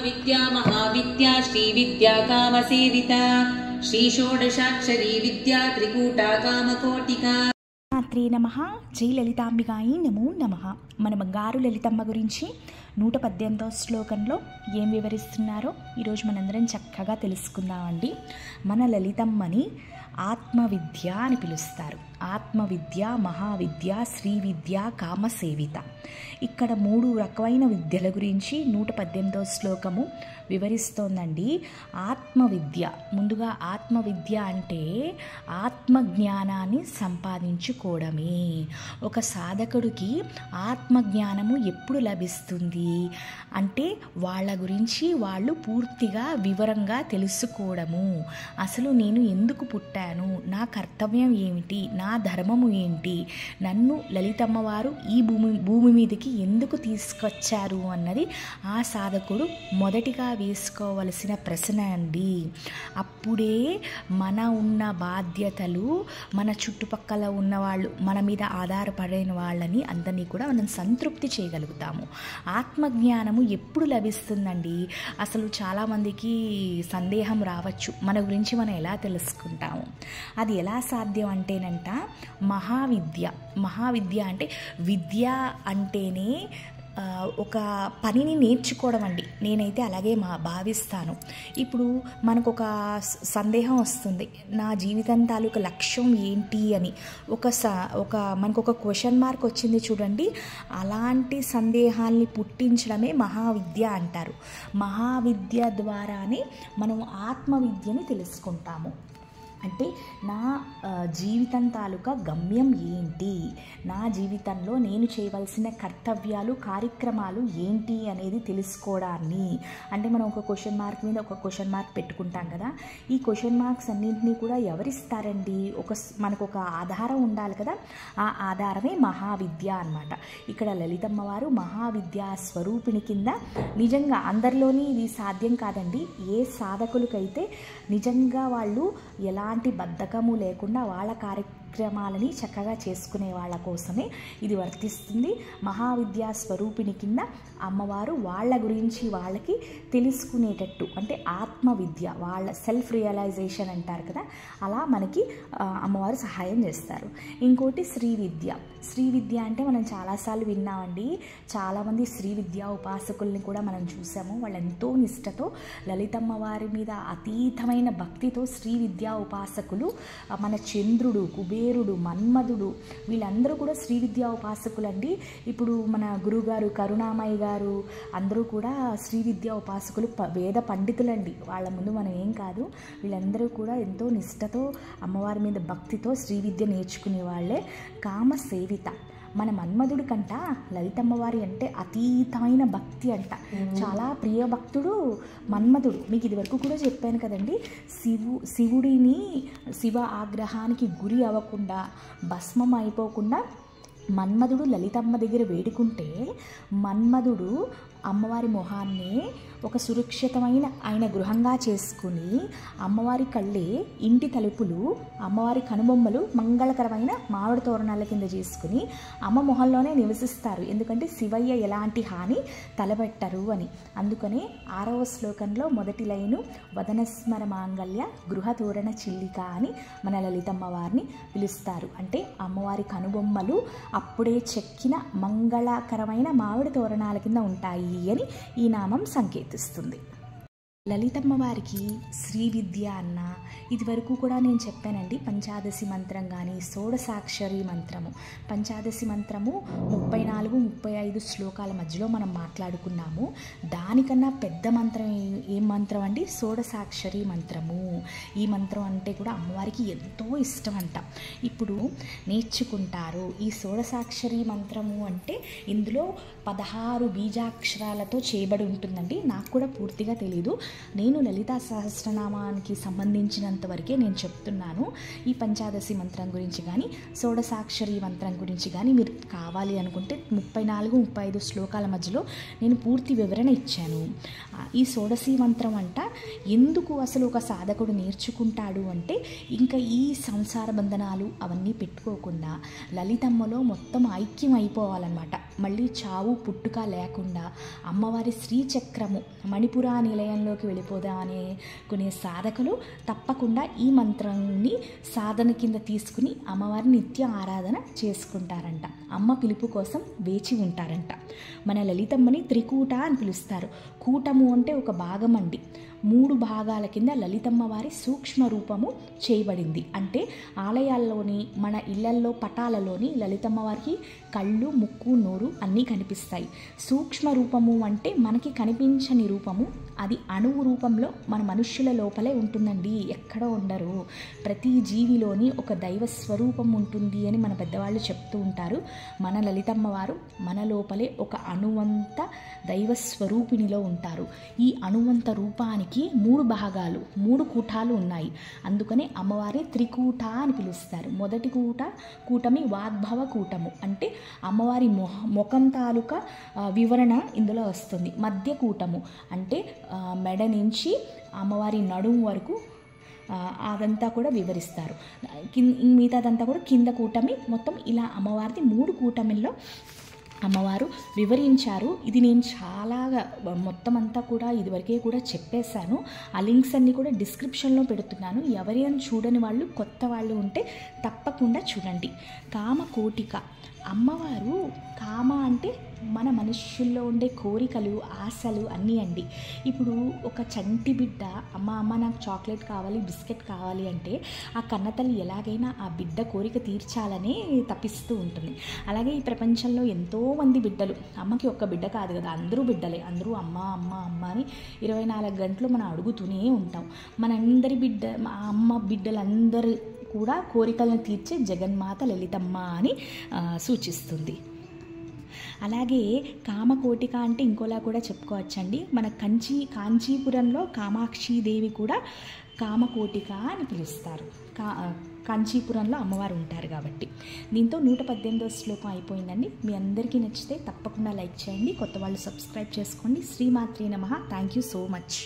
आत्मविद्या महाविद्या श्रीविद्या कामसेविता श्रीषोडशाक्षरी विद्या त्रिकूटा कामकोटिका। శ్రీ నమః. జై లలితాంబికాయి నమో నమః. మన బంగారు లలితమ్మ గురించి 118వ శ్లోకంలో ఏం వివరిస్తున్నారో ఈరోజు మనందరం చక్కగా తెలుసుకుందామండి. మన లలితమ్మని ఆత్మవిద్య అని పిలుస్తారు. ఆత్మవిద్య, మహావిద్య, శ్రీ విద్య, కామసేవిత. ఇక్కడ 3 రకమైన విద్యల గురించి 118వ శ్లోకము వివరిస్తోందండి. ఆత్మవిద్య, ముందుగా ఆత్మవిద్య అంటే ఆత్మజ్ఞానాన్ని సంపాదించుకోవడమే. ఒక సాధకుడికి ఆత్మజ్ఞానము ఎప్పుడు లభిస్తుంది అంటే వాళ్ళ గురించి వాళ్ళు పూర్తిగా వివరంగా తెలుసుకోవడము. అసలు నేను ఎందుకు పుట్టాను, నా కర్తవ్యం ఏమిటి, నా ధర్మము ఏంటి, నన్ను లలితమ్మవారు ఈ భూమి మీదకి ఎందుకు తీసుకొచ్చారు అన్నది ఆ సాధకుడు మొదటిగా వేసుకోవలసిన ప్రశ్న అండి. అప్పుడే మన ఉన్న బాధ్యతలు, మన చుట్టుపక్కల ఉన్న వాళ్ళు, మన మీద ఆధారపడిన వాళ్ళని అందరినీ కూడా మనం సంతృప్తి చేయగలుగుతాము. ఆత్మజ్ఞానము ఎప్పుడు లభిస్తుందండి? అసలు చాలామందికి సందేహం రావచ్చు, మన గురించి మనం ఎలా తెలుసుకుంటాము. అది ఎలా సాధ్యం అంటేనంట మహావిద్య అంటే విద్య అంటేనే ఒక పనిని నేర్చుకోవడం అండి. నేనైతే అలాగే భావిస్తాను. ఇప్పుడు మనకు ఒక సందేహం వస్తుంది, నా జీవితం తాలూకు లక్ష్యం ఏంటి అని మనకు ఒక క్వశ్చన్ మార్క్ వచ్చింది చూడండి. అలాంటి సందేహాల్ని పుట్టించడమే మహావిద్య అంటారు. మహావిద్య ద్వారానే మనం ఆత్మవిద్యని తెలుసుకుంటాము. అంటే నా జీవితం తాలూకా గమ్యం ఏంటి, నా జీవితంలో నేను చేయవలసిన కర్తవ్యాలు, కార్యక్రమాలు ఏంటి అనేది తెలుసుకోవడాన్ని. అంటే మనం ఒక క్వశ్చన్ మార్క్ మీద ఒక క్వశ్చన్ మార్క్ పెట్టుకుంటాం కదా. ఈ క్వశ్చన్ మార్క్స్ అన్నింటినీ కూడా ఎవరిస్తారండి? మనకు ఒక ఆధారం ఉండాలి కదా. ఆ ఆధారమే మహావిద్య అన్నమాట. ఇక్కడ లలితమ్మవారు మహావిద్యా స్వరూపిణి కింద. నిజంగా అందరిలోని ఇది సాధ్యం కాదండి. ఏ సాధకులకైతే నిజంగా వాళ్ళు ఎలాంటి బద్ధకము లేకుండా వాళ్ళ కార్యక్రమాలని చక్కగా చేసుకునే వాళ్ళ కోసమే ఇది వర్తిస్తుంది. మహావిద్యా స్వరూపిణి కింద అమ్మవారు వాళ్ళ గురించి వాళ్ళకి తెలుసుకునేటట్టు, అంటే ఆత్మవిద్య, వాళ్ళ సెల్ఫ్ రియలైజేషన్ అంటారు కదా, అలా మనకి అమ్మవారు సహాయం చేస్తారు. ఇంకోటి శ్రీ విద్య. శ్రీ విద్య అంటే మనం చాలాసార్లు విన్నామండి. చాలామంది శ్రీ విద్యా ఉపాసకుల్ని కూడా మనం చూసాము. వాళ్ళు ఎంతో నిష్టతో లలితమ్మ వారి మీద అతీతమైన భక్తితో శ్రీ విద్యా ఉపాసకులు, మన చంద్రుడు, కుబేరుడు, మన్మధుడు, వీళ్ళందరూ కూడా శ్రీ విద్యా ఉపాసకులు అండి. ఇప్పుడు మన గురుగారు కరుణామయ్య గారు అందరూ కూడా శ్రీ విద్యా ఉపాసకులు, వేద పండితులండి. వాళ్ళ ముందు మనం ఏం కాదు. వీళ్ళందరూ కూడా ఎంతో నిష్టతో అమ్మవారి మీద భక్తితో శ్రీ విద్య నేర్చుకునే వాళ్ళే. కామసేవిత. మన మన్మధుడి కంట లలితమ్మవారి అంటే అతీతమైన భక్తి అంట. చాలా ప్రియ భక్తుడు మన్మధుడు. మీకు ఇది వరకు కూడా చెప్పాను కదండి. శివుడిని శివ ఆగ్రహానికి గురి అవ్వకుండా, భస్మం అయిపోకుండా మన్మధుడు లలితమ్మ దగ్గర వేడుకుంటే మన్మధుడు అమ్మవారి మొహాన్ని ఒక సురక్షితమైన ఆయన గృహంగా చేసుకుని అమ్మవారి కళ్ళే ఇంటి తలుపులు, అమ్మవారి కనుబొమ్మలు మంగళకరమైన మామిడి తోరణాల కింద చేసుకుని అమ్మ మొహంలోనే నివసిస్తారు. ఎందుకంటే శివయ్య ఎలాంటి హాని తలబెట్టరు అని. అందుకనే 6వ శ్లోకంలో మొదటి లైను వదనస్మర మాంగళ్య గృహ తోరణ చిల్లిక అని మన లలితమ్మ వారిని పిలుస్తారు. అంటే అమ్మవారి కనుబొమ్మలు అప్పుడే చెక్కిన మంగళకరమైన మామిడి తోరణాల కింద ఉంటాయి అని ఈ నామం సంకేతిస్తుంది. లలితమ్మ వారికి శ్రీ విద్య అన్న ఇదివరకు కూడా నేను చెప్పానండి. పంచాదశి మంత్రం కానీ షోడశాక్షరి మంత్రము, పంచాదశి మంత్రము 34, 35 శ్లోకాల మధ్యలో మనం మాట్లాడుకున్నాము. దానికన్నా పెద్ద మంత్రం ఏం మంత్రం అండి? షోడశాక్షరి మంత్రము. ఈ మంత్రం అంటే కూడా అమ్మవారికి ఎంతో ఇష్టం అంట. ఇప్పుడు నేర్చుకుంటారు. ఈ షోడశాక్షరి మంత్రము అంటే ఇందులో 16 బీజాక్షరాలతో చేయబడి ఉంటుందండి. నాకు కూడా పూర్తిగా తెలీదు. నేను లలితా సహస్రనామానికి సంబంధించినంత వరకే నేను చెప్తున్నాను. ఈ పంచాదశి మంత్రం గురించి కానీ షోడశాక్షరి మంత్రం గురించి కానీ మీరు కావాలి అనుకుంటే 34-35 శ్లోకాల మధ్యలో నేను పూర్తి వివరణ ఇచ్చాను. ఈ షోడశి మంత్రం అంట ఎందుకు అసలు ఒక సాధకుడు నేర్చుకుంటాడు అంటే ఇంకా ఈ సంసార బంధనాలు అవన్నీ పెట్టుకోకుండా లలితమ్మలో మొత్తం ఐక్యం అయిపోవాలన్నమాట. మళ్ళీ చావు పుట్టుక లేకుండా అమ్మవారి శ్రీచక్రము మణిపుర నిలయంలోకి వెళ్ళిపోదామనే కొన్ని సాధకులు తప్పకుండా ఈ మంత్రాన్ని సాధన కింద తీసుకుని అమ్మవారిని నిత్య ఆరాధన చేసుకుంటారంట. అమ్మ పిలుపు కోసం వేచి ఉంటారంట. మన లలితమ్మని త్రికూట అని పిలుస్తారు. కూటము అంటే ఒక భాగం అండి. 3 భాగాల కింద లలితమ్మ వారి సూక్ష్మ రూపము చేయబడింది. అంటే ఆలయాల్లోని మన ఇళ్లల్లో పటాలలోని లలితమ్మ వారికి కళ్ళు, ముక్కు, నోరు అన్నీ కనిపిస్తాయి. సూక్ష్మ రూపము అంటే మనకి కనిపించని రూపము. అది అణువు రూపంలో మన మనుష్యుల లోపలే ఉంటుందండి, ఎక్కడో ఉండరు. ప్రతి జీవిలోని ఒక దైవ స్వరూపం ఉంటుంది అని మన పెద్దవాళ్ళు చెప్తూ ఉంటారు. మన లలితమ్మ వారు మన లోపలే ఒక అణువంత దైవ స్వరూపిణిలో ఉంటారు. ఈ అణువంత రూపానికి 3 భాగాలు, 3 కూటాలు ఉన్నాయి. అందుకనే అమ్మవారి త్రికూట అని పిలుస్తారు. మొదటి కూటమి వాగ్భవ కూటము, అంటే అమ్మవారి ముఖం తాలూకా వివరణ ఇందులో వస్తుంది. మధ్య కూటము అంటే మెడ నుంచి అమ్మవారి నడుము వరకు అదంతా కూడా వివరిస్తారు. మిగతాదంతా కూడా కింద కూటమి. మొత్తం ఇలా అమ్మవారిది 3 కూటమిల్లో అమ్మవారు వివరించారు. ఇది నేను చాలా మొత్తం అంతా కూడా ఇదివరకే కూడా చెప్పేశాను. ఆ లింక్స్ అన్నీ కూడా డిస్క్రిప్షన్లో పెడుతున్నాను. ఎవరైనా చూడని వాళ్ళు, కొత్త వాళ్ళు ఉంటే తప్పకుండా చూడండి. కామకోటిక అమ్మవారు, కామ అంటే మన మనుష్యుల్లో ఉండే కోరికలు, ఆశలు అన్నీ అండి. ఇప్పుడు ఒక చంటి బిడ్డ అమ్మ నాకు చాక్లెట్ కావాలి, బిస్కెట్ కావాలి అంటే ఆ కన్నతల్లి ఎలాగైనా ఆ బిడ్డ కోరిక తీర్చాలనే తప్పిస్తూ ఉంటుంది. అలాగే ఈ ప్రపంచంలో ఎంతోమంది బిడ్డలు, అమ్మకి ఒక్క బిడ్డ కాదు కదా, అందరూ బిడ్డలే. అందరూ అమ్మ అమ్మ అమ్మ అని 24 గంటలు మనం అడుగుతూనే ఉంటాం. మనందరి అమ్మ బిడ్డలందరూ కూడా కోరికలను తీర్చే జగన్మాత లలితమ్మ అని సూచిస్తుంది. అలాగే కామకోటిక అంటే ఇంకోలా కూడా చెప్పుకోవచ్చండి. మన కాంచీపురంలో కామాక్షీదేవి కూడా కామకోటిక అని పిలుస్తారు. కాంచీపురంలో అమ్మవారు ఉంటారు కాబట్టి. దీంతో 118వ శ్లోకం అయిపోయిందండి. మీ అందరికీ నచ్చితే తప్పకుండా లైక్ చేయండి. కొత్త వాళ్ళు సబ్స్క్రైబ్ చేసుకోండి. శ్రీమాత్రే నమః. Thank you so much.